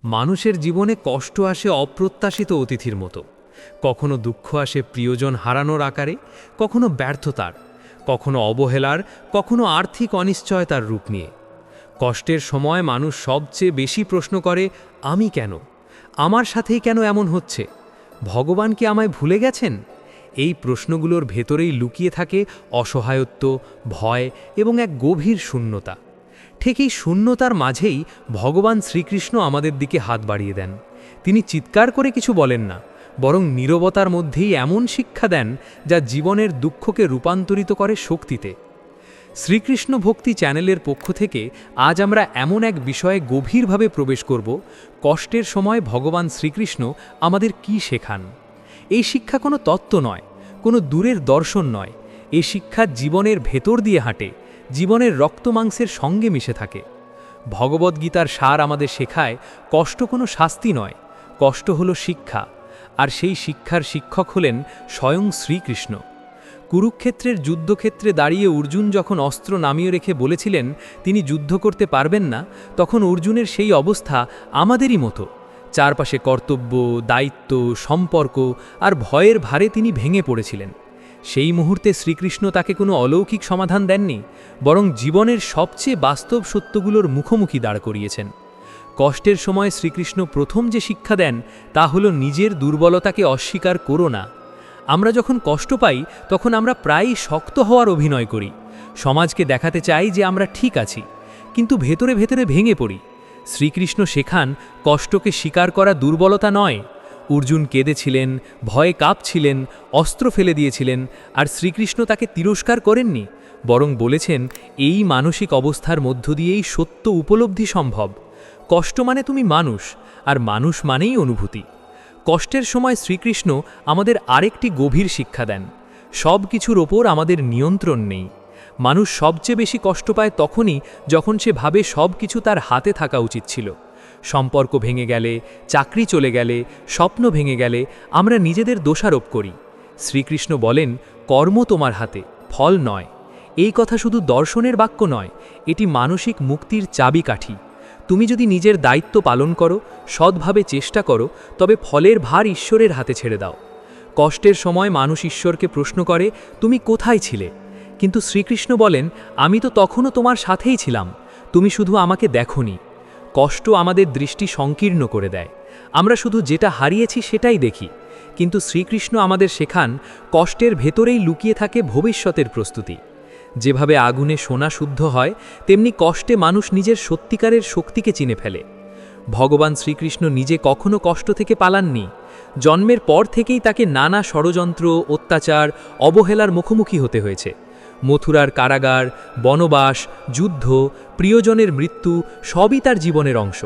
মানুষের জীবনে কষ্ট আসে অপ্রত্যাশিত অতিথির মতো। কখনো দুঃখ আসে প্রিয়জন হারানোর আকারে, কখনো ব্যর্থতার, কখনো অবহেলার, কখনো আর্থিক অনিশ্চয়তার রূপ নিয়ে। কষ্টের সময় মানুষ সবচেয়ে বেশি প্রশ্ন করে, আমি কেন? আমার সাথেই কেন এমন হচ্ছে? ভগবান কি আমায় ভুলে গেছেন? এই প্রশ্নগুলোর ভেতরেই লুকিয়ে থাকে অসহায়ত্ব, ভয় এবং এক গভীর শূন্যতা। ঠিক এই শূন্যতার মাঝেই ভগবান শ্রীকৃষ্ণ আমাদের দিকে হাত বাড়িয়ে দেন। তিনি চিৎকার করে কিছু বলেন না, বরং নীরবতার মধ্যেই এমন শিক্ষা দেন যা জীবনের দুঃখকে রূপান্তরিত করে শক্তিতে। শ্রীকৃষ্ণ ভক্তি চ্যানেলের পক্ষ থেকে আজ আমরা এমন এক বিষয়ে গভীরভাবে প্রবেশ করব, কষ্টের সময় ভগবান শ্রীকৃষ্ণ আমাদের কি শেখান। এই শিক্ষা কোনো তত্ত্ব নয়, কোনো দূরের দর্শন নয়। এই শিক্ষা জীবনের ভেতর দিয়ে হাঁটে, জীবনের রক্তমাংসের সঙ্গে মিশে থাকে। ভগবদ্গীতার সার আমাদের শেখায়, কষ্ট কোনো শাস্তি নয়, কষ্ট হলো শিক্ষা। আর সেই শিক্ষার শিক্ষক হলেন স্বয়ং শ্রীকৃষ্ণ। কুরুক্ষেত্রের যুদ্ধক্ষেত্রে দাঁড়িয়ে অর্জুন যখন অস্ত্র নামিয়ে রেখে বলেছিলেন তিনি যুদ্ধ করতে পারবেন না, তখন অর্জুনের সেই অবস্থা আমাদেরই মতো। চারপাশে কর্তব্য, দায়িত্ব, সম্পর্ক আর ভয়ের ভারে তিনি ভেঙে পড়েছিলেন। সেই মুহূর্তে শ্রীকৃষ্ণ তাকে কোনো অলৌকিক সমাধান দেননি, বরং জীবনের সবচেয়ে বাস্তব সত্যগুলোর মুখোমুখি দাঁড় করিয়েছেন। কষ্টের সময় শ্রীকৃষ্ণ প্রথম যে শিক্ষা দেন তা হলো নিজের দুর্বলতাকে অস্বীকার করো না। আমরা যখন কষ্ট পাই তখন আমরা প্রায়ই শক্ত হওয়ার অভিনয় করি, সমাজকে দেখাতে চাই যে আমরা ঠিক আছি, কিন্তু ভেতরে ভেতরে ভেঙে পড়ি। শ্রীকৃষ্ণ শেখান, কষ্টকে স্বীকার করা দুর্বলতা নয়। অর্জুন কেঁদেছিলেন, ভয়ে কাঁপছিলেন, অস্ত্র ফেলে দিয়েছিলেন, আর শ্রীকৃষ্ণ তাকে তিরস্কার করেননি, বরং বলেছেন এই মানসিক অবস্থার মধ্য দিয়েই সত্য উপলব্ধি সম্ভব। কষ্ট মানে তুমি মানুষ, আর মানুষ মানেই অনুভূতি। কষ্টের সময় শ্রীকৃষ্ণ আমাদের আরেকটি গভীর শিক্ষা দেন, সব কিছুর ওপর আমাদের নিয়ন্ত্রণ নেই। মানুষ সবচেয়ে বেশি কষ্ট পায় তখনই যখন সে ভাবে সব কিছু তার হাতে থাকা উচিত ছিল। সম্পর্ক ভেঙে গেলে, চাকরি চলে গেলে, স্বপ্ন ভেঙে গেলে আমরা নিজেদের দোষারোপ করি। শ্রীকৃষ্ণ বলেন, কর্ম তোমার হাতে, ফল নয়। এই কথা শুধু দর্শনের বাক্য নয়, এটি মানসিক মুক্তির চাবিকাঠি। তুমি যদি নিজের দায়িত্ব পালন করো, সৎভাবে চেষ্টা করো, তবে ফলের ভার ঈশ্বরের হাতে ছেড়ে দাও। কষ্টের সময় মানুষ ঈশ্বরকে প্রশ্ন করে, তুমি কোথায় ছিলে? কিন্তু শ্রীকৃষ্ণ বলেন, আমি তো তখনও তোমার সাথেই ছিলাম, তুমি শুধু আমাকে দেখোনি। কষ্ট আমাদের দৃষ্টি সংকীর্ণ করে দেয়, আমরা শুধু যেটা হারিয়েছি সেটাই দেখি। কিন্তু শ্রীকৃষ্ণ আমাদের শেখান, কষ্টের ভেতরেই লুকিয়ে থাকে ভবিষ্যতের প্রস্তুতি। যেভাবে আগুনে সোনা শুদ্ধ হয়, তেমনি কষ্টে মানুষ নিজের সত্যিকারের শক্তিকে চিনে ফেলে। ভগবান শ্রীকৃষ্ণ নিজে কখনো কষ্ট থেকে পালাননি। জন্মের পর থেকেই তাকে নানা ষড়যন্ত্র, অত্যাচার, অবহেলার মুখোমুখি হতে হয়েছে। মথুরার কারাগার, বনবাস, যুদ্ধ, প্রিয়জনের মৃত্যু সবই তার জীবনের অংশ।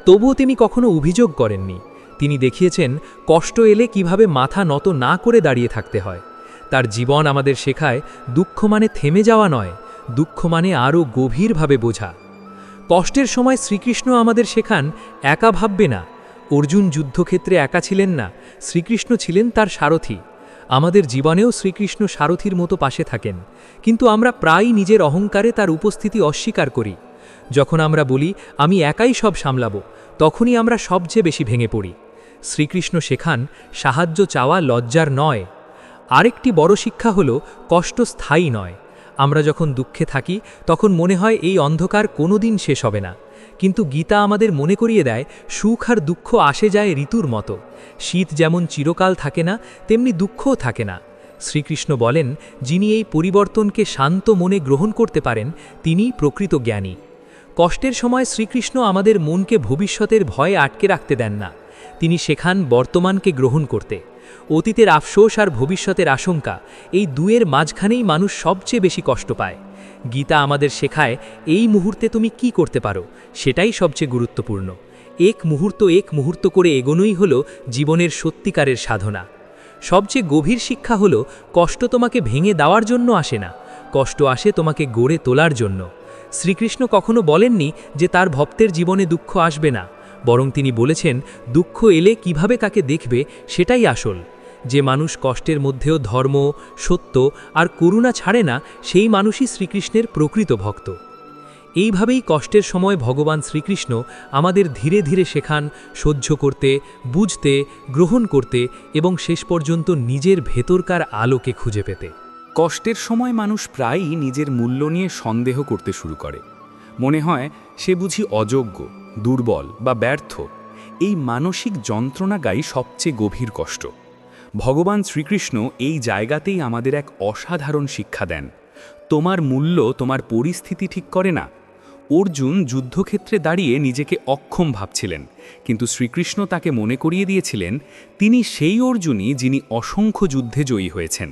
তবুও তিনি কখনো অভিযোগ করেননি। তিনি দেখিয়েছেন কষ্ট এলে কিভাবে মাথা নত না করে দাঁড়িয়ে থাকতে হয়। তার জীবন আমাদের শেখায়, দুঃখ মানে থেমে যাওয়া নয়, দুঃখ মানে আরও গভীরভাবে বোঝা। কষ্টের সময় শ্রীকৃষ্ণ আমাদের শেখান, একা ভাববে না। অর্জুন যুদ্ধক্ষেত্রে একা ছিলেন না, শ্রীকৃষ্ণ ছিলেন তার সারথি। আমাদের জীবনেও শ্রীকৃষ্ণ সারথির মতো পাশে থাকেন, কিন্তু আমরা প্রায়ই নিজের অহংকারে তার উপস্থিতি অস্বীকার করি। যখন আমরা বলি আমি একাই সব সামলাবো, তখনই আমরা সবচেয়ে বেশি ভেঙে পড়ি। শ্রীকৃষ্ণ শেখান, সাহায্য চাওয়া লজ্জার নয়। আরেকটি বড় শিক্ষা হলো, কষ্ট স্থায়ী নয়। আমরা যখন দুঃখে থাকি তখন মনে হয় এই অন্ধকার কোনোদিন শেষ হবে না, কিন্তু গীতা আমাদের মনে করিয়ে দেয়, সুখ আর দুঃখ আসে যায় ঋতুর মতো। শীত যেমন চিরকাল থাকে না, তেমনি দুঃখও থাকে না। শ্রীকৃষ্ণ বলেন, যিনি এই পরিবর্তনকে শান্ত মনে গ্রহণ করতে পারেন, তিনিই প্রকৃত জ্ঞানী। কষ্টের সময় শ্রীকৃষ্ণ আমাদের মনকে ভবিষ্যতের ভয়ে আটকে রাখতে দেন না। তিনি শেখান বর্তমানকে গ্রহণ করতে। অতীতের আফসোস আর ভবিষ্যতের আশঙ্কা, এই দুয়ের মাঝখানেই মানুষ সবচেয়ে বেশি কষ্ট পায়। গীতা আমাদের শেখায়, এই মুহূর্তে তুমি কি করতে পারো, সেটাই সবচেয়ে গুরুত্বপূর্ণ। এক মুহূর্ত করে এগোনোই হলো জীবনের সত্যিকারের সাধনা। সবচেয়ে গভীর শিক্ষা হলো, কষ্ট তোমাকে ভেঙে দেওয়ার জন্য আসে না, কষ্ট আসে তোমাকে গড়ে তোলার জন্য। শ্রীকৃষ্ণ কখনো বলেননি যে তার ভক্তের জীবনে দুঃখ আসবে না, বরং তিনি বলেছেন, দুঃখ এলে কিভাবে তাকে দেখবে সেটাই আসল। যে মানুষ কষ্টের মধ্যেও ধর্ম, সত্য আর করুণা ছাড়ে না, সেই মানুষই শ্রীকৃষ্ণের প্রকৃত ভক্ত। এইভাবেই কষ্টের সময় ভগবান শ্রীকৃষ্ণ আমাদের ধীরে ধীরে শেখান সহ্য করতে, বুঝতে, গ্রহণ করতে এবং শেষ পর্যন্ত নিজের ভেতরকার আলোকে খুঁজে পেতে। কষ্টের সময় মানুষ প্রায়ই নিজের মূল্য নিয়ে সন্দেহ করতে শুরু করে। মনে হয় সে বুঝি অযোগ্য, দুর্বল বা ব্যর্থ। এই মানসিক যন্ত্রণাগাই সবচেয়ে গভীর কষ্ট। ভগবান শ্রীকৃষ্ণ এই জায়গাতেই আমাদের এক অসাধারণ শিক্ষা দেন। তোমার মূল্য তোমার পরিস্থিতি ঠিক করে না। অর্জুন যুদ্ধক্ষেত্রে দাঁড়িয়ে নিজেকে অক্ষম ভাবছিলেন, কিন্তু শ্রীকৃষ্ণ তাকে মনে করিয়ে দিয়েছিলেন তিনি সেই অর্জুনই যিনি অসংখ্য যুদ্ধে জয়ী হয়েছেন।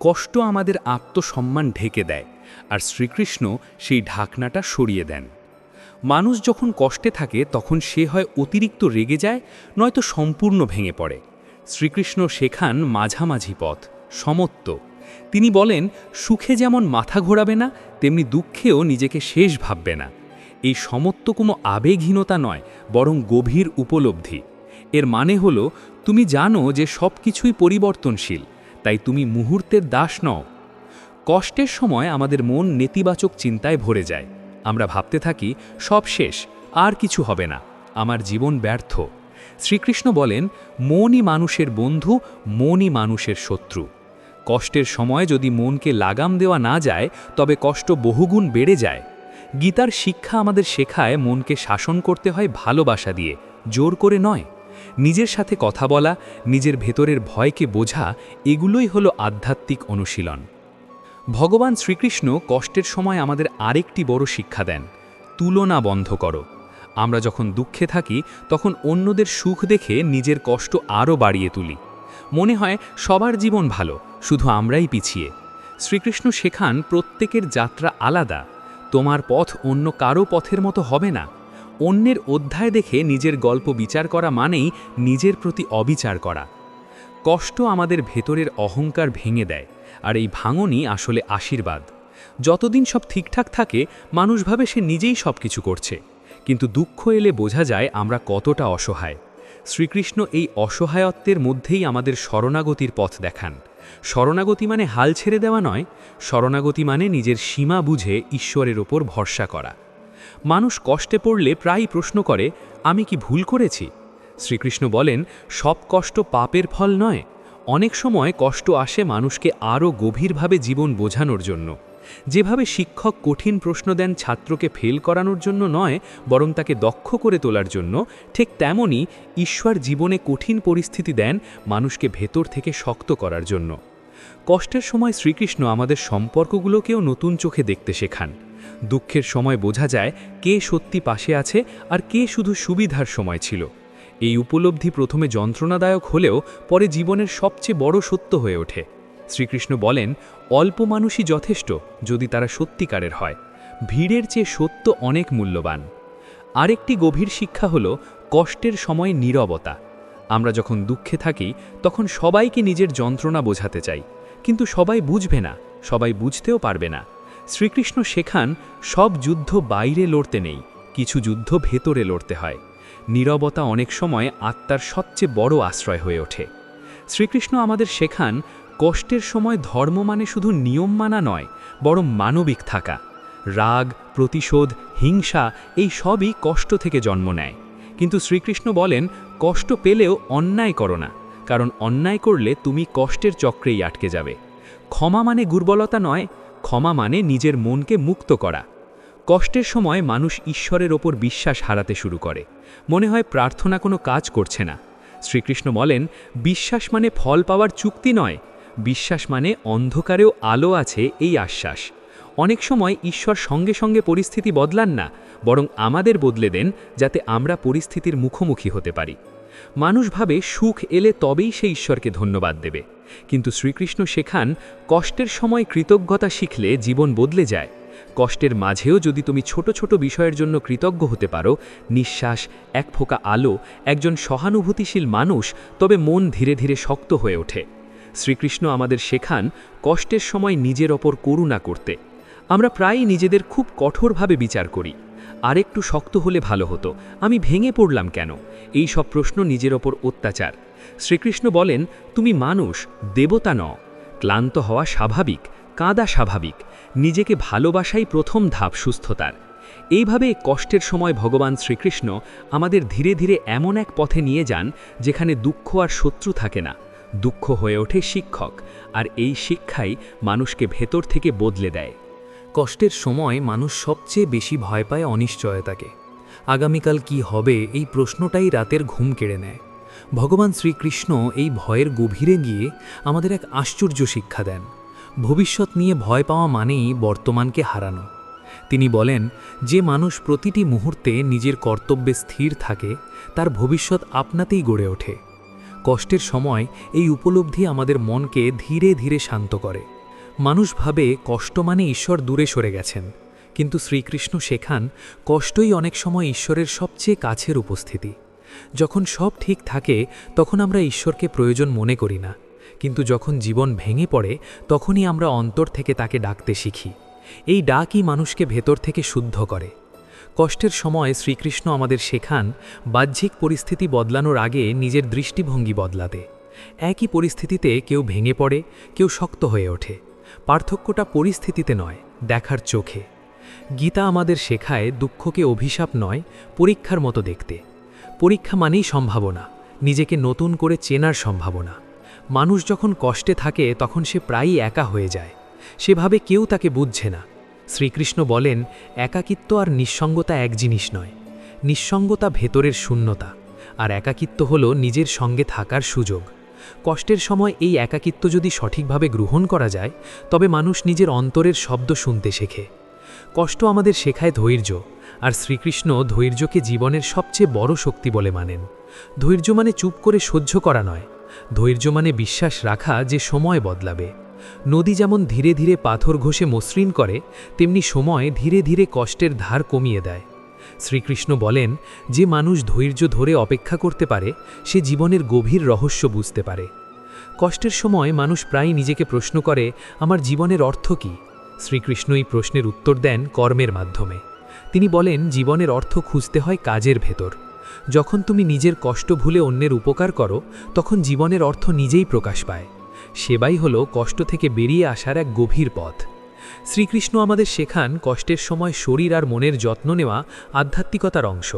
কষ্ট আমাদের আত্মসম্মান ঢেকে দেয়, আর শ্রীকৃষ্ণ সেই ঢাকনাটা সরিয়ে দেন। মানুষ যখন কষ্টে থাকে তখন সে হয় অতিরিক্ত রেগে যায়, নয়তো সম্পূর্ণ ভেঙে পড়ে। শ্রীকৃষ্ণ শেখান মাঝামাঝি পথ, সমত্ব। তিনি বলেন সুখে যেমন মাথা ঘোরাবে না, তেমনি দুঃখেও নিজেকে শেষ ভাববে না। এই সমত্ব কোনো আবেগহীনতা নয়, বরং গভীর উপলব্ধি। এর মানে হলো তুমি জানো যে সব কিছুই পরিবর্তনশীল, তাই তুমি মুহূর্তের দাস নও। কষ্টের সময় আমাদের মন নেতিবাচক চিন্তায় ভরে যায়। আমরা ভাবতে থাকি সব শেষ, আর কিছু হবে না, আমার জীবন ব্যর্থ। শ্রীকৃষ্ণ বলেন মনই মানুষের বন্ধু, মনই মানুষের শত্রু। কষ্টের সময় যদি মনকে লাগাম দেওয়া না যায়, তবে কষ্ট বহুগুণ বেড়ে যায়। গীতার শিক্ষা আমাদের শেখায় মনকে শাসন করতে হয় ভালোবাসা দিয়ে, জোর করে নয়। নিজের সাথে কথা বলা, নিজের ভেতরের ভয়কে বোঝা, এগুলোই হলো আধ্যাত্মিক অনুশীলন। ভগবান শ্রীকৃষ্ণ কষ্টের সময় আমাদের আরেকটি বড় শিক্ষা দেন, তুলনা বন্ধ করো। আমরা যখন দুঃখে থাকি তখন অন্যদের সুখ দেখে নিজের কষ্ট আরও বাড়িয়ে তুলি। মনে হয় সবার জীবন ভালো, শুধু আমরাই পিছিয়ে। শ্রীকৃষ্ণ শেখান প্রত্যেকের যাত্রা আলাদা। তোমার পথ অন্য কারো পথের মতো হবে না। অন্যের অধ্যায় দেখে নিজের গল্প বিচার করা মানেই নিজের প্রতি অবিচার করা। কষ্ট আমাদের ভেতরের অহংকার ভেঙে দেয়, আর এই ভাঙনই আসলে আশীর্বাদ। যতদিন সব ঠিকঠাক থাকে মানুষ ভাবে সে নিজেই সব কিছু করছে, কিন্তু দুঃখ এলে বোঝা যায় আমরা কতটা অসহায়। শ্রীকৃষ্ণ এই অসহায়ত্বের মধ্যেই আমাদের শরণাগতির পথ দেখান। শরণাগতি মানে হাল ছেড়ে দেওয়া নয়, শরণাগতি মানে নিজের সীমা বুঝে ঈশ্বরের ওপর ভরসা করা। মানুষ কষ্টে পড়লে প্রায়ই প্রশ্ন করে আমি কি ভুল করেছি? শ্রীকৃষ্ণ বলেন সব কষ্ট পাপের ফল নয়। অনেক সময় কষ্ট আসে মানুষকে আরও গভীরভাবে জীবন বোঝানোর জন্য। যেভাবে শিক্ষক কঠিন প্রশ্ন দেন ছাত্রকে ফেল করানোর জন্য নয়, বরং তাকে দক্ষ করে তোলার জন্য, ঠিক তেমনই ঈশ্বর জীবনে কঠিন পরিস্থিতি দেন মানুষকে ভেতর থেকে শক্ত করার জন্য। কষ্টের সময় শ্রীকৃষ্ণ আমাদের সম্পর্কগুলোকেও নতুন চোখে দেখতে শেখান। দুঃখের সময় বোঝা যায় কে সত্যি পাশে আছে আর কে শুধু সুবিধার সময় ছিল। এই উপলব্ধি প্রথমে যন্ত্রণাদায়ক হলেও পরে জীবনের সবচেয়ে বড় সত্য হয়ে ওঠে। শ্রীকৃষ্ণ বলেন অল্প মানুষই যথেষ্ট যদি তারা সত্যিকারের হয়। ভিড়ের চেয়ে সত্য অনেক মূল্যবান। আরেকটি গভীর শিক্ষা হলো কষ্টের সময় নীরবতা। আমরা যখন দুঃখে থাকি তখন সবাইকে নিজের যন্ত্রণা বোঝাতে চাই, কিন্তু সবাই বুঝবে না, সবাই বুঝতেও পারবে না। শ্রীকৃষ্ণ শেখান সব যুদ্ধ বাইরে লড়তে নেই, কিছু যুদ্ধ ভেতরে লড়তে হয়। নীরবতা অনেক সময় আত্মার সবচেয়ে বড় আশ্রয় হয়ে ওঠে। শ্রীকৃষ্ণ আমাদের শেখান কষ্টের সময় ধর্ম মানে শুধু নিয়ম মানা নয়, বরং মানবিক থাকা। রাগ, প্রতিশোধ, হিংসা এই সবই কষ্ট থেকে জন্ম নেয়। কিন্তু শ্রীকৃষ্ণ বলেন কষ্ট পেলেও অন্যায় করো না, কারণ অন্যায় করলে তুমি কষ্টের চক্রেই আটকে যাবে। ক্ষমা মানে দুর্বলতা নয়, ক্ষমা মানে নিজের মনকে মুক্ত করা। কষ্টের সময় মানুষ ঈশ্বরের ওপর বিশ্বাস হারাতে শুরু করে। মনে হয় প্রার্থনা কোনো কাজ করছে না। শ্রীকৃষ্ণ বলেন বিশ্বাস মানে ফল পাওয়ার চুক্তি নয়, বিশ্বাস মানে অন্ধকারেও আলো আছে এই আশ্বাস। অনেক সময় ঈশ্বর সঙ্গে সঙ্গে পরিস্থিতি বদলান না, বরং আমাদের বদলে দেন যাতে আমরা পরিস্থিতির মুখোমুখি হতে পারি। মানুষ ভাবে সুখ এলে তবেই সে ঈশ্বরকে ধন্যবাদ দেবে, কিন্তু শ্রীকৃষ্ণ শেখান কষ্টের সময় কৃতজ্ঞতা শিখলে জীবন বদলে যায়। কষ্টের মাঝেও যদি তুমি ছোট ছোট বিষয়ের জন্য কৃতজ্ঞ হতে পারো, নিঃশ্বাস, এক ফোঁকা আলো, একজন সহানুভূতিশীল মানুষ, তবে মন ধীরে ধীরে শক্ত হয়ে ওঠে। শ্রীকৃষ্ণ আমাদের শেখান কষ্টের সময় নিজের ওপর করুণা করতে। আমরা প্রায়ই নিজেদের খুব কঠোরভাবে বিচার করি। আরেকটু শক্ত হলে ভালো হতো, আমি ভেঙে পড়লাম কেন, এই সব প্রশ্ন নিজের ওপর অত্যাচার। শ্রীকৃষ্ণ বলেন তুমি মানুষ, দেবতা নও। ক্লান্ত হওয়া স্বাভাবিক, কাঁদা স্বাভাবিক। নিজেকে ভালোবাসাই প্রথম ধাপ সুস্থতার। এইভাবে কষ্টের সময় ভগবান শ্রীকৃষ্ণ আমাদের ধীরে ধীরে এমন এক পথে নিয়ে যান যেখানে দুঃখ আর শত্রু থাকে না, দুঃখ হয়ে ওঠে শিক্ষক, আর এই শিক্ষাই মানুষকে ভেতর থেকে বদলে দেয়। কষ্টের সময় মানুষ সবচেয়ে বেশি ভয় পায় অনিশ্চয়তাকে। আগামীকাল কি হবে এই প্রশ্নটাই রাতের ঘুম কেড়ে নেয়। ভগবান শ্রীকৃষ্ণ এই ভয়ের গভীরে গিয়ে আমাদের এক আশ্চর্য শিক্ষা দেন। ভবিষ্যৎ নিয়ে ভয় পাওয়া মানেই বর্তমানকে হারানো। তিনি বলেন, যে মানুষ প্রতিটি মুহূর্তে নিজের কর্তব্যে স্থির থাকে তার ভবিষ্যৎ আপনাতেই গড়ে ওঠে। কষ্টের সময় এই উপলব্ধি আমাদের মনকে ধীরে ধীরে শান্ত করে। মানুষ ভাবে কষ্ট মানে ঈশ্বর দূরে সরে গেছেন, কিন্তু শ্রীকৃষ্ণ শেখান কষ্টই অনেক সময় ঈশ্বরের সবচেয়ে কাছের উপস্থিতি। যখন সব ঠিক থাকে তখন আমরা ঈশ্বরকে প্রয়োজন মনে করি না, কিন্তু যখন জীবন ভেঙে পড়ে তখনই আমরা অন্তর থেকে তাকে ডাকতে শিখি। এই ডাকই মানুষকে ভেতর থেকে শুদ্ধ করে। কষ্টের সময় শ্রীকৃষ্ণ আমাদের শেখান বাহ্যিক পরিস্থিতি বদলানোর আগে নিজের দৃষ্টিভঙ্গি বদলাতে। একই পরিস্থিতিতে কেউ ভেঙে পড়ে, কেউ শক্ত হয়ে ওঠে। পার্থক্যটা পরিস্থিতিতে নয়, দেখার চোখে। গীতা আমাদের শেখায় দুঃখকে অভিশাপ নয়, পরীক্ষার মতো দেখতে। পরীক্ষা মানেই সম্ভাবনা, নিজেকে নতুন করে চেনার সম্ভাবনা। মানুষ যখন কষ্টে থাকে তখন সে প্রায়ই একা হয়ে যায়। সেভাবে কেউ তাকে বুঝছে না। শ্রীকৃষ্ণ বলেন, একাকিত্ব আর নিঃসঙ্গতা এক জিনিস নয়। নিঃসঙ্গতা ভেতরের শূন্যতা, আর একাকিত্ব হল নিজের সঙ্গে থাকার সুযোগ। কষ্টের সময় এই একাকিত্ব যদি সঠিকভাবে গ্রহণ করা যায়, তবে মানুষ নিজের অন্তরের শব্দ শুনতে শেখে। কষ্ট আমাদের শেখায় ধৈর্য, আর শ্রীকৃষ্ণ ধৈর্যকে জীবনের সবচেয়ে বড় শক্তি বলে মানেন। ধৈর্য মানে চুপ করে সহ্য করা নয়, ধৈর্য মানে বিশ্বাস রাখা যে সময় বদলাবে। নদী যেমন ধীরে ধীরে পাথর ঘষে মসৃণ করে, তেমনি সময় ধীরে ধীরে কষ্টের ধার কমিয়ে দেয়। শ্রীকৃষ্ণ বলেন, যে মানুষ ধৈর্য ধরে অপেক্ষা করতে পারে সে জীবনের গভীর রহস্য বুঝতে পারে। কষ্টের সময় মানুষ প্রায়ই নিজেকে প্রশ্ন করে, আমার জীবনের অর্থ কী? শ্রীকৃষ্ণ এই প্রশ্নের উত্তর দেন কর্মের মাধ্যমে। তিনি বলেন, জীবনের অর্থ খুঁজতে হয় কাজের ভেতর। যখন তুমি নিজের কষ্ট ভুলে অন্যের উপকার করো, তখন জীবনের অর্থ নিজেই প্রকাশ পায়। সেবাই হলো কষ্ট থেকে বেরিয়ে আসার এক গভীর পথ। শ্রীকৃষ্ণ আমাদের শেখান কষ্টের সময় শরীর আর মনের যত্ন নেওয়া আধ্যাত্মিকতার অংশ।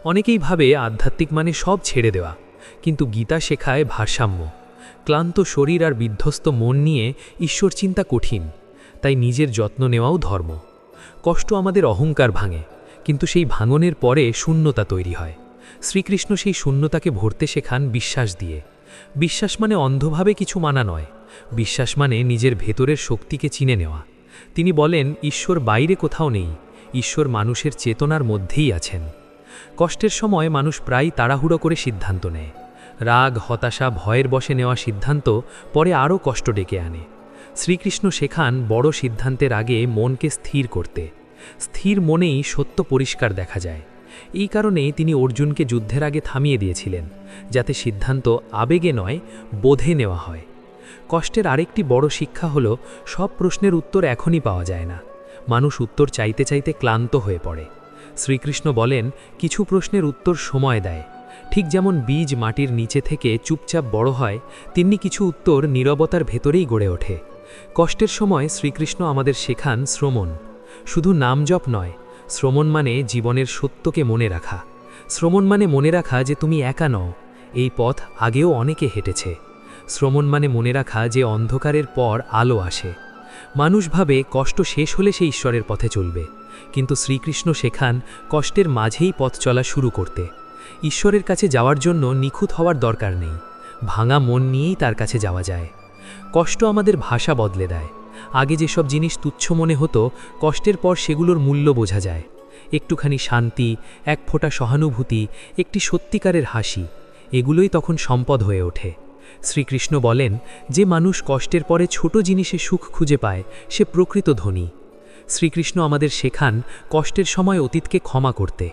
অনেকেই ভাবে আধ্যাত্মিক মানে সব ছেড়ে দেওয়া, কিন্তু গীতা শেখায় ভারসাম্য। ক্লান্ত শরীর আর বিধ্বস্ত মন নিয়ে ঈশ্বর চিন্তা কঠিন, তাই নিজের যত্ন নেওয়াও ধর্ম। কষ্ট আমাদের অহংকার ভাঙে, কিন্তু সেই ভাঙনের পরে শূন্যতা তৈরি হয়। শ্রীকৃষ্ণ সেই শূন্যতাকে ভরতে শেখান বিশ্বাস দিয়ে। বিশ্বাস মানে অন্ধভাবে কিছু মানা নয়, বিশ্বাস মানে নিজের ভেতরের শক্তিকে চিনে নেওয়া। তিনি বলেন, ঈশ্বর বাইরে কোথাও নেই, ঈশ্বর মানুষের চেতনার মধ্যেই আছেন। কষ্টের সময় মানুষ প্রায় তাড়াহুড়ো করে সিদ্ধান্ত নেয়। রাগ, হতাশা, ভয়ের বশে নেওয়া সিদ্ধান্ত পরে আরও কষ্ট ডেকে আনে। শ্রীকৃষ্ণ শেখান বড় সিদ্ধান্তের আগে মনকে স্থির করতে। স্থির মনেই সত্য পরিষ্কার দেখা যায়। এই কারণেই তিনি অর্জুনকে যুদ্ধের আগে থামিয়ে দিয়েছিলেন, যাতে সিদ্ধান্ত আবেগে নয়, বোধে নেওয়া হয়। কষ্টের আরেকটি বড় শিক্ষা হল, সব প্রশ্নের উত্তর এখনই পাওয়া যায় না। মানুষ উত্তর চাইতে চাইতে ক্লান্ত হয়ে পড়ে। শ্রীকৃষ্ণ বলেন, কিছু প্রশ্নের উত্তর সময় দেয়। ঠিক যেমন বীজ মাটির নিচে থেকে চুপচাপ বড় হয়, তেমনি কিছু উত্তর নীরবতার ভেতরেই গড়ে ওঠে। কষ্টের সময় শ্রীকৃষ্ণ আমাদের শেখান শ্রমণ। শুধু নাম জপ নয়, শ্রমণ মানে জীবনের সত্যকে মনে রাখা। শ্রমণ মানে মনে রাখা যে তুমি একা নও, এই পথ আগেও অনেকে হেঁটেছে। শ্রমণ মানে মনে রাখা যে অন্ধকারের পর আলো আসে। মানুষ ভাবে কষ্ট শেষ হলে সে ঈশ্বরের পথে চলবে, কিন্তু শ্রীকৃষ্ণ শেখান কষ্টের মাঝেই পথ চলা শুরু করতে। ঈশ্বরের কাছে যাওয়ার জন্য নিখুঁত হওয়ার দরকার নেই, ভাঙা মন নিয়েই তার কাছে যাওয়া যায়। কষ্ট আমাদের ভাষা বদলে দেয়। আগে যেসব জিনিস তুচ্ছ মনে হতো, কষ্টের পর সেগুলোর মূল্য বোঝা যায়। একটুখানি শান্তি, এক ফোঁটা সহানুভূতি, একটি সত্যিকারের হাসি, এগুলোই তখন সম্পদ হয়ে ওঠে। শ্রীকৃষ্ণ বলেন, যে মানুষ কষ্টের পরে ছোট জিনিসে সুখ খুঁজে পায় সে প্রকৃত ধনী। শ্রীকৃষ্ণ আমাদের শেখান কষ্টের সময় অতীতকে ক্ষমা করতে।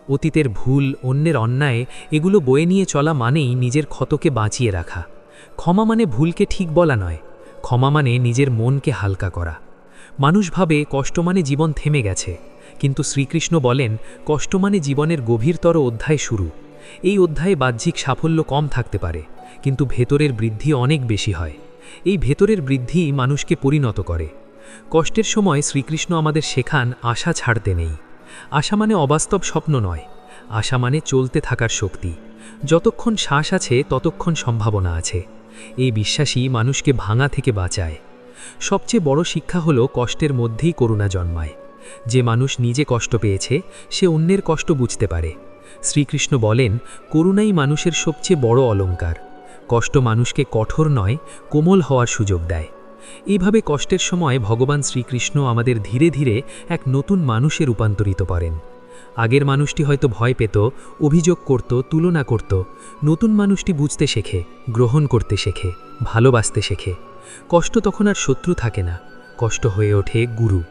অতীতের ভুল, অন্যের অন্যায় এগুলো বয়ে নিয়ে চলা মানেই নিজের ক্ষতকে বাঁচিয়ে রাখা। ক্ষমা মানে ভুলকে ঠিক বলা নয়, ক্ষমা মানে নিজের মনকে হালকা করা। মানুষ ভাবে কষ্ট মানে জীবন থেমে গেছে, কিন্তু শ্রীকৃষ্ণ বলেন কষ্ট মানে জীবনের গভীরতর অধ্যায় শুরু। এই অধ্যায়ে বাহ্যিক সাফল্য কম থাকতে পারে, কিন্তু ভেতরের বৃদ্ধি অনেক বেশি হয়। এই ভেতরের বৃদ্ধি মানুষকে পরিণত করে। কষ্টের সময় শ্রীকৃষ্ণ আমাদের শেখান আশা ছাড়তে নেই। আশা মানে অবাস্তব স্বপ্ন নয়, আশা মানে চলতে থাকার শক্তি। যতক্ষণ শ্বাস আছে ততক্ষণ সম্ভাবনা আছে। এই বিশ্বাসই মানুষকে ভাঙা থেকে বাঁচায়। সবচেয়ে বড় শিক্ষা হলো কষ্টের মধ্যেই করুণা জন্মায়। যে মানুষ নিজে কষ্ট পেয়েছে সে অন্যের কষ্ট বুঝতে পারে। শ্রীকৃষ্ণ বলেন, করুণাই মানুষের সবচেয়ে বড় অলংকার। কষ্ট মানুষকে কঠোর নয়, কোমল হওয়ার সুযোগ দেয়। এইভাবে কষ্টের সময় ভগবান শ্রীকৃষ্ণ আমাদের ধীরে ধীরে এক নতুন মানুষে রূপান্তরিত করেন। আগের মানুষটি হয়তো ভয় পেত, অভিযোগ করত, তুলনা করত। নতুন মানুষটি বুঝতে শেখে, গ্রহণ করতে শেখে, ভালোবাসতে শেখে। কষ্ট তখন আর শত্রু থাকে না, কষ্ট হয়ে ওঠে গুরু।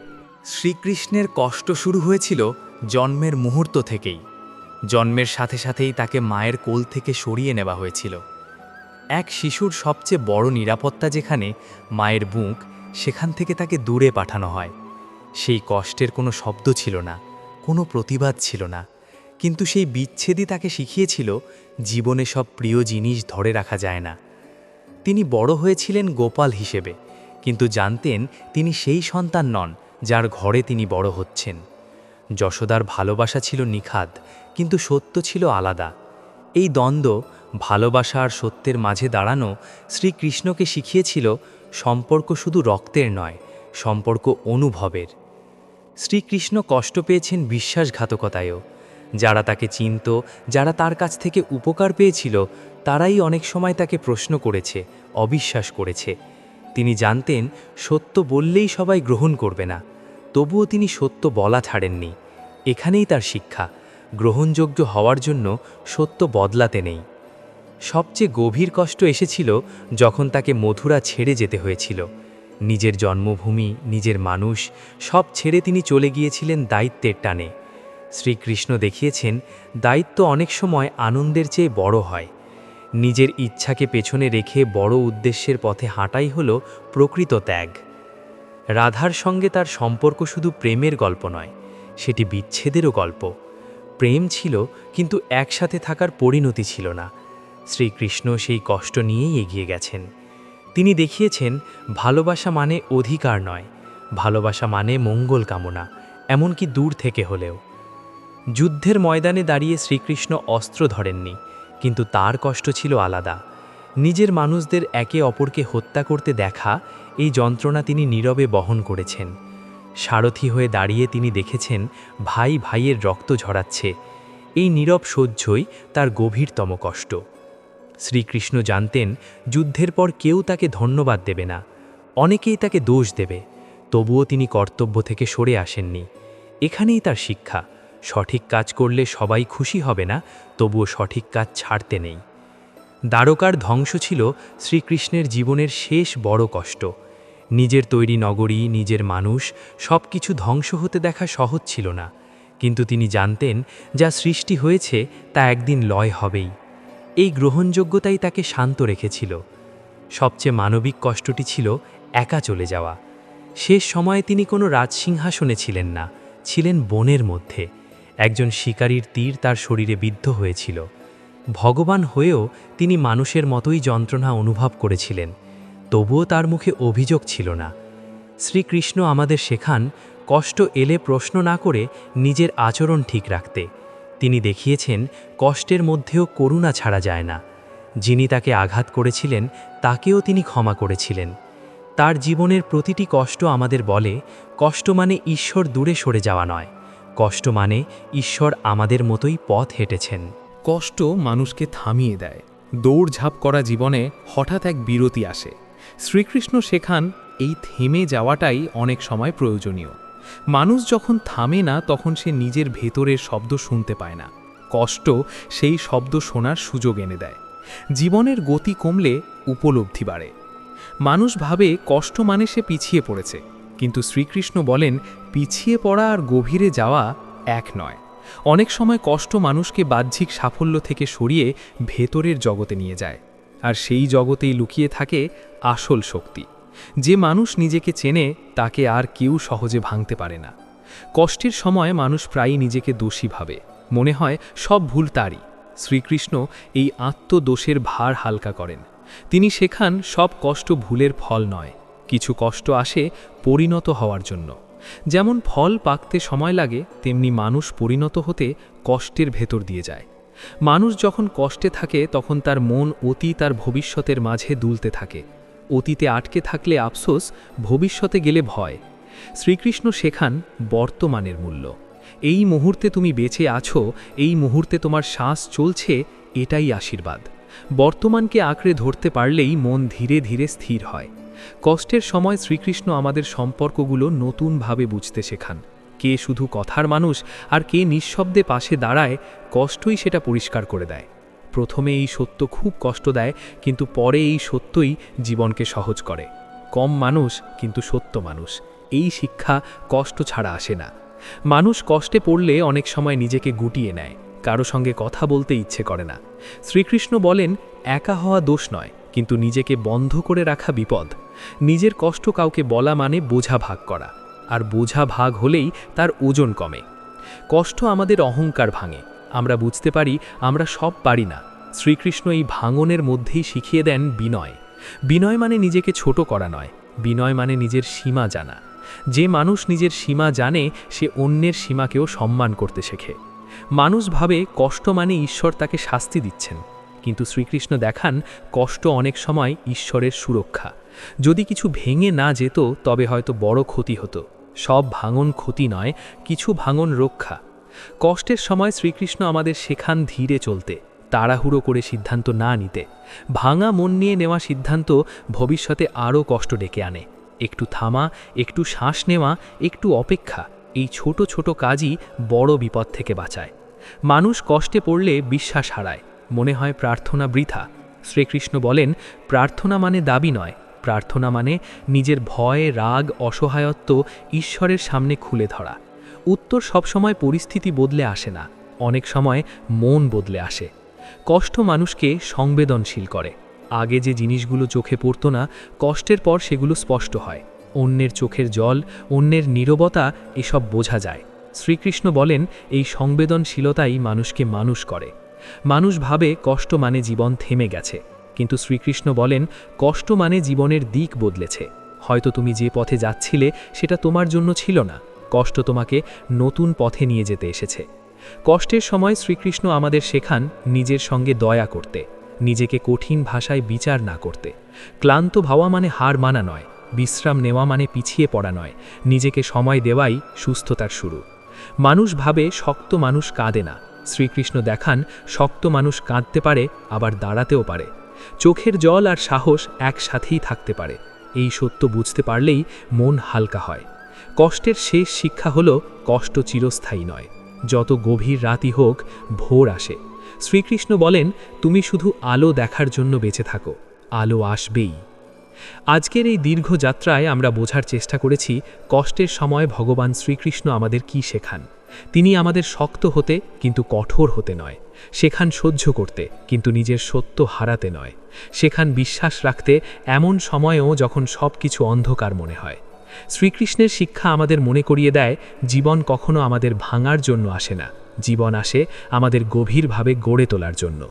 শ্রীকৃষ্ণের কষ্ট শুরু হয়েছিল জন্মের মুহূর্ত থেকেই। জন্মের সাথে সাথেই তাকে মায়ের কোল থেকে সরিয়ে নেওয়া হয়েছিল। এক শিশুর সবচেয়ে বড় নিরাপত্তা যেখানে মায়ের বুক, সেখান থেকে তাকে দূরে পাঠানো হয়। সেই কষ্টের কোনো শব্দ ছিল না, কোনো প্রতিবাদ ছিল না, কিন্তু সেই বিচ্ছেদই তাকে শিখিয়েছিল জীবনে সব প্রিয় জিনিস ধরে রাখা যায় না। তিনি বড় হয়েছিলেন গোপাল হিসেবে, কিন্তু জানতেন তিনি সেই সন্তান নন যার ঘরে তিনি বড় হচ্ছেন। যশোদার ভালোবাসা ছিল নিখাদ, কিন্তু সত্য ছিল আলাদা। এই দ্বন্দ্ব, ভালোবাসা আর সত্যের মাঝে দাঁড়ানো, শ্রীকৃষ্ণকে শিখিয়েছিল সম্পর্ক শুধু রক্তের নয়, সম্পর্ক অনুভবের। শ্রীকৃষ্ণ কষ্ট পেয়েছেন বিশ্বাসঘাতকতায়ও। যারা তাকে চিনত, যারা তার কাছ থেকে উপকার পেয়েছিল, তারাই অনেক সময় তাকে প্রশ্ন করেছে, অবিশ্বাস করেছে। তিনি জানতেন সত্য বললেই সবাই গ্রহণ করবে না, তবুও তিনি সত্য বলা ছাড়েননি। এখানেই তার শিক্ষা, গ্রহণযোগ্য হওয়ার জন্য সত্য বদলাতে নেই। সবচেয়ে গভীর কষ্ট এসেছিল যখন তাকে মথুরা ছেড়ে যেতে হয়েছিল। নিজের জন্মভূমি, নিজের মানুষ সব ছেড়ে তিনি চলে গিয়েছিলেন দায়িত্বের টানে। শ্রীকৃষ্ণ দেখিয়েছেন দায়িত্ব অনেক সময় আনন্দের চেয়ে বড় হয়। নিজের ইচ্ছাকে পেছনে রেখে বড় উদ্দেশ্যের পথে হাঁটাই হলো প্রকৃত ত্যাগ। রাধার সঙ্গে তার সম্পর্ক শুধু প্রেমের গল্প নয়, সেটি বিচ্ছেদেরও গল্প। প্রেম ছিল, কিন্তু একসাথে থাকার পরিণতি ছিল না। শ্রীকৃষ্ণ সেই কষ্ট নিয়েই এগিয়ে গেছেন। তিনি দেখিয়েছেন ভালোবাসা মানে অধিকার নয়, ভালোবাসা মানে মঙ্গল কামনা, এমনকি দূর থেকে হলেও। যুদ্ধের ময়দানে দাঁড়িয়ে শ্রীকৃষ্ণ অস্ত্র ধরেননি, কিন্তু তার কষ্ট ছিল আলাদা। নিজের মানুষদের একে অপরকে হত্যা করতে দেখা, এই যন্ত্রণা তিনি নীরবে বহন করেছেন। সারথি হয়ে দাঁড়িয়ে তিনি দেখেছেন ভাই ভাইয়ের রক্ত ঝরাচ্ছে। এই নীরব সহ্যই তার গভীরতম কষ্ট। শ্রীকৃষ্ণ জানতেন যুদ্ধের পর কেউ তাকে ধন্যবাদ দেবে না, অনেকেই তাকে দোষ দেবে, তবুও তিনি কর্তব্য থেকে সরে আসেননি। এখানেই তার শিক্ষা, সঠিক কাজ করলে সবাই খুশি হবে না, তবুও সঠিক কাজ ছাড়তে নেই। দ্বারকার ধ্বংস ছিল শ্রীকৃষ্ণের জীবনের শেষ বড় কষ্ট। নিজের তৈরি নগরী, নিজের মানুষ সব কিছু ধ্বংস হতে দেখা সহজ ছিল না, কিন্তু তিনি জানতেন যা সৃষ্টি হয়েছে তা একদিন লয় হবেই। এই গ্রহণযোগ্যতাই তাকে শান্ত রেখেছিল। সবচেয়ে মানবিক কষ্টটি ছিল একা চলে যাওয়া। শেষ সময়ে তিনি কোনো রাজসিংহাসনে ছিলেন না, ছিলেন বনের মধ্যে। একজন শিকারীর তীর তার শরীরে বিদ্ধ হয়েছিল। ভগবান হয়েও তিনি মানুষের মতোই যন্ত্রণা অনুভব করেছিলেন, তবুও তার মুখে অভিযোগ ছিল না। শ্রীকৃষ্ণ আমাদের শেখান কষ্ট এলে প্রশ্ন না করে নিজের আচরণ ঠিক রাখতে। তিনি দেখিয়েছেন কষ্টের মধ্যেও করুণা ছাড়া যায় না। যিনি তাকে আঘাত করেছিলেন তাকেও তিনি ক্ষমা করেছিলেন। তার জীবনের প্রতিটি কষ্ট আমাদের বলে, কষ্ট মানে ঈশ্বর দূরে সরে যাওয়া নয়, কষ্ট মানে ঈশ্বর আমাদের মতোই পথ হেঁটেছেন। কষ্ট মানুষকে থামিয়ে দেয়। দৌড়ঝাঁপ করা জীবনে হঠাৎ এক বিরতি আসে। শ্রীকৃষ্ণ শেখান এই থেমে যাওয়াটাই অনেক সময় প্রয়োজনীয়। মানুষ যখন থামে না তখন সে নিজের ভেতরের শব্দ শুনতে পায় না। কষ্ট সেই শব্দ শোনার সুযোগ এনে দেয়। জীবনের গতি কমলে উপলব্ধি বাড়ে। মানুষ ভাবে কষ্ট মানে সে পিছিয়ে পড়েছে, কিন্তু শ্রীকৃষ্ণ বলেন পিছিয়ে পড়া আর গভীরে যাওয়া এক নয়। অনেক সময় কষ্ট মানুষকে বাহ্যিক সাফল্য থেকে সরিয়ে ভেতরের জগতে নিয়ে যায়, আর সেই জগতেই লুকিয়ে থাকে আসল শক্তি। যে মানুষ নিজেকে চেনে তাকে আর কেউ সহজে ভাঙতে পারে না। কষ্টের সময় মানুষ প্রায়ই নিজেকে দোষী ভাবে, মনে হয় সব ভুল তারই। শ্রীকৃষ্ণ এই আত্মদোষের ভার হালকা করেন। তিনি শেখান সব কষ্ট ভুলের ফল নয়, কিছু কষ্ট আসে পরিণত হওয়ার জন্য। যেমন ফল পাকতে সময় লাগে, তেমনি মানুষ পরিণত হতে কষ্টের ভেতর দিয়ে যায়। মানুষ যখন কষ্টে থাকে তখন তার মন অতীত আর ভবিষ্যতের মাঝে দুলতে থাকে। অতীতে আটকে থাকলে আফসোস, ভবিষ্যতে গেলে ভয়। শ্রীকৃষ্ণ শেখান বর্তমানের মূল্য। এই মুহূর্তে তুমি বেঁচে আছো, এই মুহূর্তে তোমার শ্বাস চলছে, এটাই আশীর্বাদ। বর্তমানকে আঁকড়ে ধরতে পারলেই মন ধীরে ধীরে স্থির হয়। কষ্টের সময় শ্রীকৃষ্ণ আমাদের সম্পর্কগুলো নতুনভাবে বুঝতে শেখান। কে শুধু কথার মানুষ আর কে নিঃশব্দে পাশে দাঁড়ায়, কষ্টই সেটা পরিষ্কার করে দেয়। প্রথমে এই সত্য খুব কষ্ট দেয়, কিন্তু পরে এই সত্যই জীবনকে সহজ করে। কম মানুষ কিন্তু সত্য মানুষ, এই শিক্ষা কষ্ট ছাড়া আসে না। মানুষ কষ্টে পড়লে অনেক সময় নিজেকে গুটিয়ে নেয়, কারো সঙ্গে কথা বলতে ইচ্ছে করে না। শ্রীকৃষ্ণ বলেন, একা হওয়া দোষ নয়, কিন্তু নিজেকে বন্ধ করে রাখা বিপদ। নিজের কষ্ট কাউকে বলা মানে বোঝা ভাগ করা, আর বোঝা ভাগ হলেই তার ওজন কমে। কষ্ট আমাদের অহংকার ভাঙে, আমরা বুঝতে পারি আমরা সব পারি না। শ্রীকৃষ্ণ এই ভাঙনের মধ্যেই শিখিয়ে দেন বিনয়। বিনয় মানে নিজেকে ছোট করা নয়, বিনয় মানে নিজের সীমা জানা। যে মানুষ নিজের সীমা জানে, সে অন্যের সীমাকেও সম্মান করতে শেখে। মানুষ ভাবে কষ্ট মানে ঈশ্বর তাকে শাস্তি দিচ্ছেন, কিন্তু শ্রীকৃষ্ণ দেখান কষ্ট অনেক সময় ঈশ্বরের সুরক্ষা। যদি কিছু ভেঙে না যেত তবে হয়তো বড় ক্ষতি হতো। সব ভাঙন ক্ষতি নয়, কিছু ভাঙন রক্ষা। কষ্টের সময় শ্রীকৃষ্ণ আমাদের শেখান ধীরে চলতে, তাড়াহুড়ো করে সিদ্ধান্ত না নিতে। ভাঙা মন নিয়ে নেওয়া সিদ্ধান্ত ভবিষ্যতে আরও কষ্ট ডেকে আনে। একটু থামা, একটু শ্বাস নেওয়া, একটু অপেক্ষা, এই ছোট ছোট কাজই বড় বিপদ থেকে বাঁচায়। মানুষ কষ্টে পড়লে বিশ্বাস হারায়, মনে হয় প্রার্থনা বৃথা। শ্রীকৃষ্ণ বলেন, প্রার্থনা মানে দাবি নয়, প্রার্থনা মানে নিজের ভয়, রাগ, অসহায়ত্ব ঈশ্বরের সামনে খুলে ধরা। উত্তর সবসময় পরিস্থিতি বদলে আসে না, অনেক সময় মন বদলে আসে। কষ্ট মানুষকে সংবেদনশীল করে। আগে যে জিনিসগুলো চোখে পড়তো না, কষ্টের পর সেগুলো স্পষ্ট হয়। অন্যের চোখের জল, অন্যের নীরবতা, এসব বোঝা যায়। শ্রীকৃষ্ণ বলেন, এই সংবেদনশীলতাই মানুষকে মানুষ করে। মানুষ ভাবে কষ্ট মানে জীবন থেমে গেছে, কিন্তু শ্রীকৃষ্ণ বলেন, কষ্ট মানে জীবনের দিক বদলেছে। হয়তো তুমি যে পথে যাচ্ছিলে সেটা তোমার জন্য ছিল না, কষ্ট তোমাকে নতুন পথে নিয়ে যেতে এসেছে। কষ্টের সময় শ্রীকৃষ্ণ আমাদের শেখান নিজের সঙ্গে দয়া করতে, নিজেকে কঠিন ভাষায় বিচার না করতে। ক্লান্ত ভাবা মানে হার মানা নয়, বিশ্রাম নেওয়া মানে পিছিয়ে পড়া নয়, নিজেকে সময় দেওয়াই সুস্থতার শুরু। মানুষ ভাবে শক্ত মানুষ কাঁদে না, শ্রীকৃষ্ণ দেখান শক্ত মানুষ কাঁদতে পারে, আবার দাঁড়াতেও পারে। চোখের জল আর সাহস একসাথেই থাকতে পারে। এই সত্য বুঝতে পারলেই মন হালকা হয়। কষ্টের শেষ শিক্ষা হলো, কষ্ট চিরস্থায়ী নয়, যত গভীর রাতই হোক ভোর আসে। শ্রীকৃষ্ণ বলেন, তুমি শুধু আলো দেখার জন্য বেঁচে থাকো, আলো আসবেই। আজকের এই দীর্ঘ যাত্রায় আমরা বোঝার চেষ্টা করেছি কষ্টের সময় ভগবান শ্রীকৃষ্ণ আমাদের কি শেখান। তিনি আমাদের শক্ত হতে কিন্তু কঠোর হতে নয়, শেখান সহ্য করতে কিন্তু নিজের সত্য হারাতে নয়, শেখান বিশ্বাস রাখতে এমন সময়েও যখন সব কিছু অন্ধকার মনে হয়। শ্রীকৃষ্ণের শিক্ষা আমাদের মনে করিয়ে দেয়, জীবন কখনো আমাদের ভাঙার জন্য আসে না, জীবন আসে আমাদের গভীরভাবে গড়ে তোলার জন্য।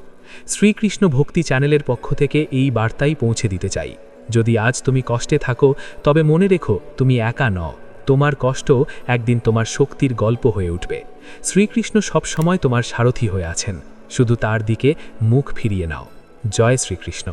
শ্রীকৃষ্ণ ভক্তি চ্যানেলের পক্ষ থেকে এই বার্তাই পৌঁছে দিতে চাই, যদি আজ তুমি কষ্টে থাকো তবে মনে রেখো তুমি একা নও, তোমার কষ্ট একদিন তোমার শক্তির গল্প হয়ে উঠবে। শ্রীকৃষ্ণ সবসময় তোমার সারথি হয়ে আছেন, শুধু তার দিকে মুখ ফিরিয়ে নাও। জয় শ্রীকৃষ্ণ।